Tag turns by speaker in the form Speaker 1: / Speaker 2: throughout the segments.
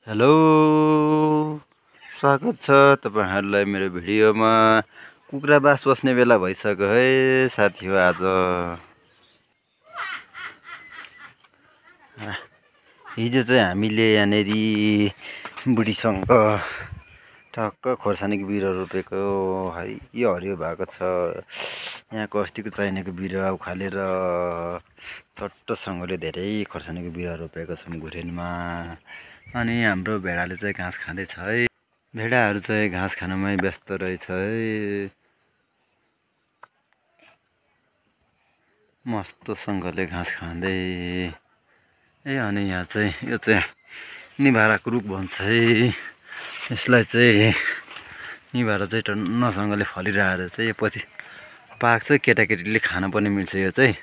Speaker 1: Hello, स्वागत छ तपाईहरुलाई मेरो भिडियोमा। कुखुरा बास बस्ने बेला भइसक्यो है साथी हो। आज हिजो चाहिँ हामीले यहाँनेरि बुढीसँग टक्क खोर्सानीको बिरुवा रोपेको है। यो हरियो भएको छ। यहाँको अस्तिको चाहिनेको बिरुवा उखालेर चट्टसँगले धेरै खोर्सानीको बिरुवा रोपेका छौँ घुरेनमा। अनि हाम्रो भेडाले चाहिँ घाँस खाँदैछ है। भेडाहरू चाहिँ घाँस खानमै व्यस्त रहेछ है। मस्तसँगले घाँस खाँदै। अनि यहाँ चाहिँ यो चाहिँ निभाराको रुख भन्छ है। यसलाई चाहिँ निभारा चाहिँ टन्नसँगले फलिरहेर चाहिँ यो पछि पाक्छ। केटाकेटीले खान पनि मिल्छ यो चाहिँ।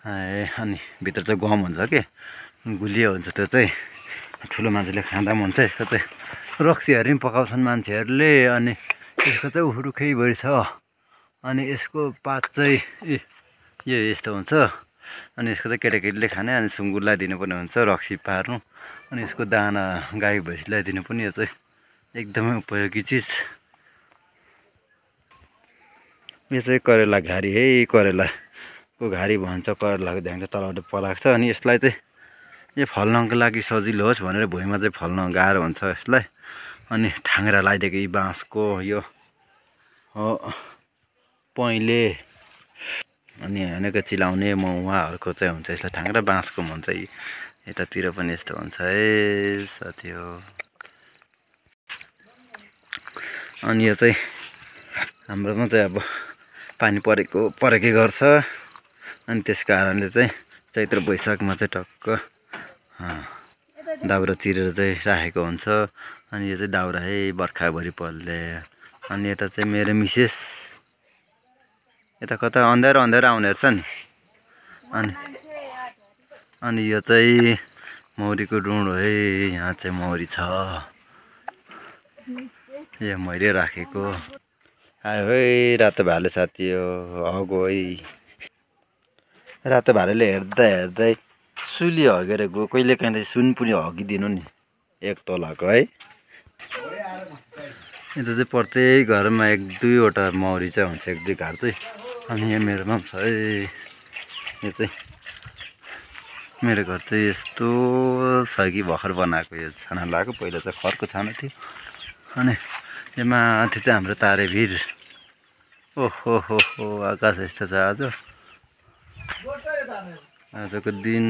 Speaker 1: अनि भित्र चाहिँ गम हुन्छ के, गुलियो हुन्छ। त्यो चाहिँ ठुलो मान्छेले खाँदा पनि हुन्छ। यसको चाहिँ रक्सीहरू पनि पकाउँछन् मान्छेहरूले। अनि यसको चाहिँ उखुरुखै भरि छ। अनि यसको पात चाहिँ यो यस्तो हुन्छ। अनि यसको चाहिँ केटाकेटीले खाने। अनि सुँगुरलाई दिनु पनि हुन्छ रक्सी पार्नु। अनि यसको दाना गाई भैँसीलाई दिनु पनि यो चाहिँ एकदमै उपयोगी चिज। यो चाहिँ करेला घारी है। करेलाको घारी भन्छ। करेलाको ध्यान चाहिँ तलबाट पलाएको छ। अनि यसलाई चाहिँ यो फल्नको लागि सजिलो होस् भनेर भुइँमा चाहिँ फल्न गाह्रो हुन्छ यसलाई। अनि ठाङ्ग्रा लगाइदिएको यी बाँसको यो पहिले अनि हानेको चिलाउने मौवाहरूको चाहिँ हुन्छ। यसलाई ठाङ्ग्रा बाँसको भन्छ। यतातिर पनि यस्तो हुन्छ है साथी हो। अनि यो चाहिँ हाम्रोमा चाहिँ अब पानी परेकै गर्छ। अनि त्यस कारणले चाहिँ चैत्र वैशाखमा चाहिँ टक्क दाउरा चिरेर चाहिँ राखेको हुन्छ। अनि यो चाहिँ दाउरा है बर्खाभरि पल्ले। अनि यता चाहिँ मेरो मिसेस यता कता अन्धारो आउने रहेछ नि। अनि यो चाहिँ मौरीको डुँडो है। यहाँ चाहिँ मौरी छ। यो मैले राखेको आयो है रातो भाले साथी हो। हगो है। रातो भालेले हेर्दै सुली हगेर गयो। कहिले काहीँ सुन पनि हगिदिनु नि एक तोलाको है। यो चाहिँ प्रत्येक घरमा एक दुईवटा मौरी चाहिँ हुन्छ। एक दुई घर चाहिँ। अनि यहाँ मेरोमा पनि छ है। यो चाहिँ मेरो घर चाहिँ यस्तो छ कि भर्खर बनाएको। यो छाना लगाएको। पहिला चाहिँ खरको छाना थियो। अनि यो माथि चाहिँ हाम्रो तारेभिर। ओहो हो हो आकाश यस्तो छ आजको दिन।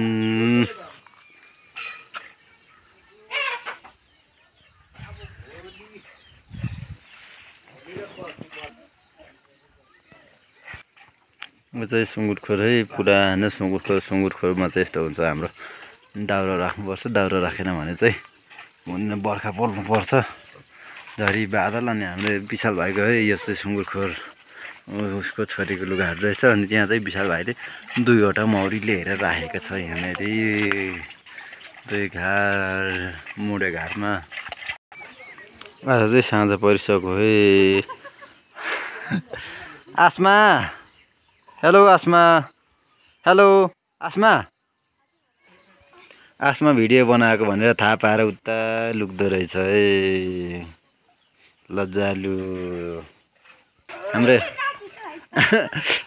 Speaker 1: यो चाहिँ सुँगुरखोर है। पुरानो सुँगुरखोरमा चाहिँ यस्तो हुन्छ। हाम्रो दाउरा राख्नुपर्छ। दाउरा राखेन भने चाहिँ हुन्न, बर्खा पोल्नुपर्छ। झरी बादल। अनि हाम्रो विशाल भाइको है यो चाहिँ सुँगुरखोर उसको छोरीको लुगाहरू रहेछ। अनि त्यहाँ चाहिँ विशाल भाइले दुईवटा मौरी लिएर राखेको छ यहाँनिर। दुई घार मुडे घाटमा। आज चाहिँ साँझ परिसक्यो है। आसमा, हेलो आसमा, हेलो आसमा। आसमा भिडियो बनाएको भनेर थाहा पाएर उता लुक्दो रहेछ है। लज्जालु।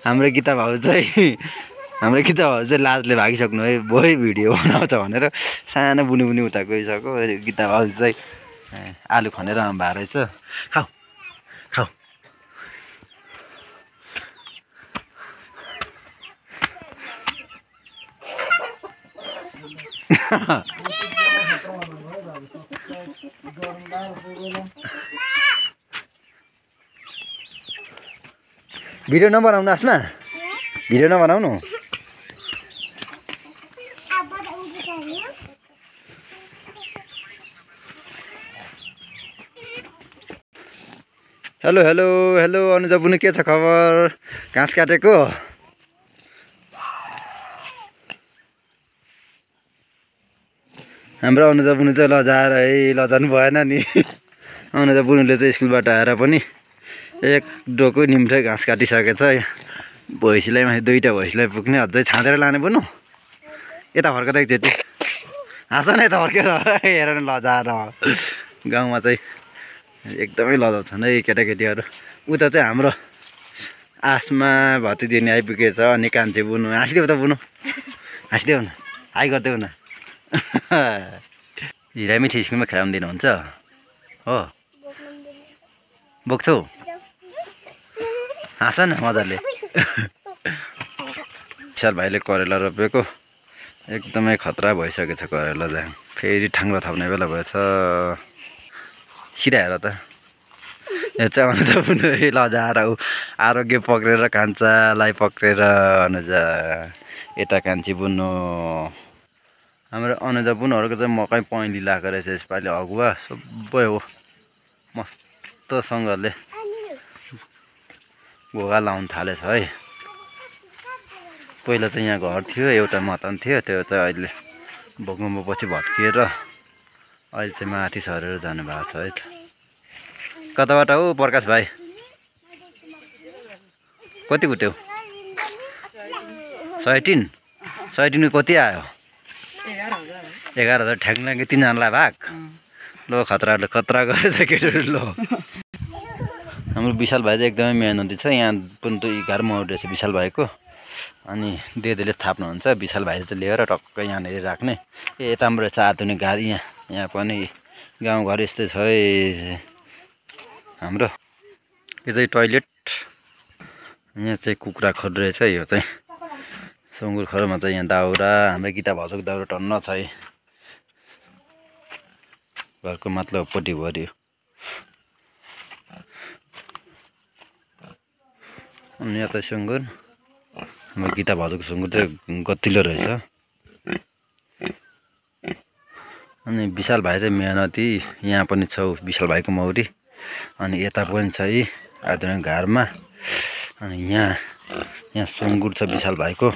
Speaker 1: हाम्रो गीता भाउ चाहिँ लाजले भागिसक्नु है। बोइ भिडियो बनाउँछ भनेर सानो बुनी उता गइसक्यो। गीता भाउ चाहिँ आलु खनेर भए रहेछ। खाऊ खाऊ। भिडियो नबनाउनु आसमा। भिडियो नबनाउनु। हेलो हेलो हेलो अनुजा बुनु के छ खबर? घाँस काटेको? हाम्रो अनुजा बुनु चाहिँ लजाएर है। लजानु भएन नि। अनुजा बुनुले चाहिँ स्कुलबाट आएर पनि एक डोको निम्ठै घाँस काटिसकेछ। भैँसीलाई माथि दुईवटा भैँसीलाई पुग्ने। अझै छाँदेर लाने बुनु। यता फर्कदा एकचोटि हाँस नै थर्केर हेर न लजाएर गाउँमा चाहिँ एकदमै लजाउँछन् है केटाकेटीहरू। उता चाहिँ हाम्रो आसमा भतिजिनी आइपुगेछ अनि कान्छे बुनु हाँसिदेऊ त बुनु हाँसिदेऊ न हाई गरिदेऊ न हिरा मिठी स्कुलमा खेलाउनु दिनुहुन्छ हो बोक्छौ हाँस न मजाले विशाल भाइले करेला रोपेको एकदमै खतरा भइसकेछ करेला चाहिँ फेरि ठाङ्ग्रो थप्ने बेला भएछ खिरा हेर त यो चाहिँ अनुज बुनु लजाएर आरोग्य पक्रेर कान्छालाई पक्रेर अनुज यता कान्छी बुनु हाम्रो अनुज बुनुहरूको चाहिँ मकै पहेँली लगाएको रहेछ यसपालि अगुवा सबै हो मस्तसँगले घोगा लाउनु थालेछ है। पहिला चाहिँ यहाँ घर थियो एउटा मतान थियो त्यो चाहिँ अहिले भूकम्पपछि भत्किएर अहिले चाहिँ माथि सरेर जानुभएको छ है त। कताबाट हो प्रकाश भाइ कति कुट्यौ 118 कति आयो 11,000 ठ्याङ्लाङ्गे 3जनालाई भाग लो खतरा गरेछ केटहरू लो। हाम्रो विशाल भाइ चाहिँ एकदमै मेहनती छ यहाँ पनि त 11 मौट रहेछ विशाल भाइको अनि दिदीले थाप्नुहुन्छ विशाल भाइले चाहिँ लिएर टक्कै यहाँनिर राख्ने यताबाट रहेछ आधुनिक गाडी यहाँ पनि गाउँघर यस्तै छ है हाम्रो। यो चाहिँ टोइलेट यहाँ चाहिँ कुखुरा खोर रहेछ यो चाहिँ सुँगुर खोरमा चाहिँ यहाँ दाउरा हाम्रो गीता भाउजूको दाउरा टन्न छ है घरको माथिल्लोपट्टि भर्यो। अनि यहाँ चाहिँ सुँगुर हाम्रो गीता भाउजूको सुँगुर चाहिँ गतिलो रहेछ। अनि विशाल भाइ चाहिँ मेहनती यहाँ पनि छ विशाल भाइको मौरी अनि यता पनि छ है आधुनिक घरमा अनि यहाँ सुँगुर छ विशाल भाइको।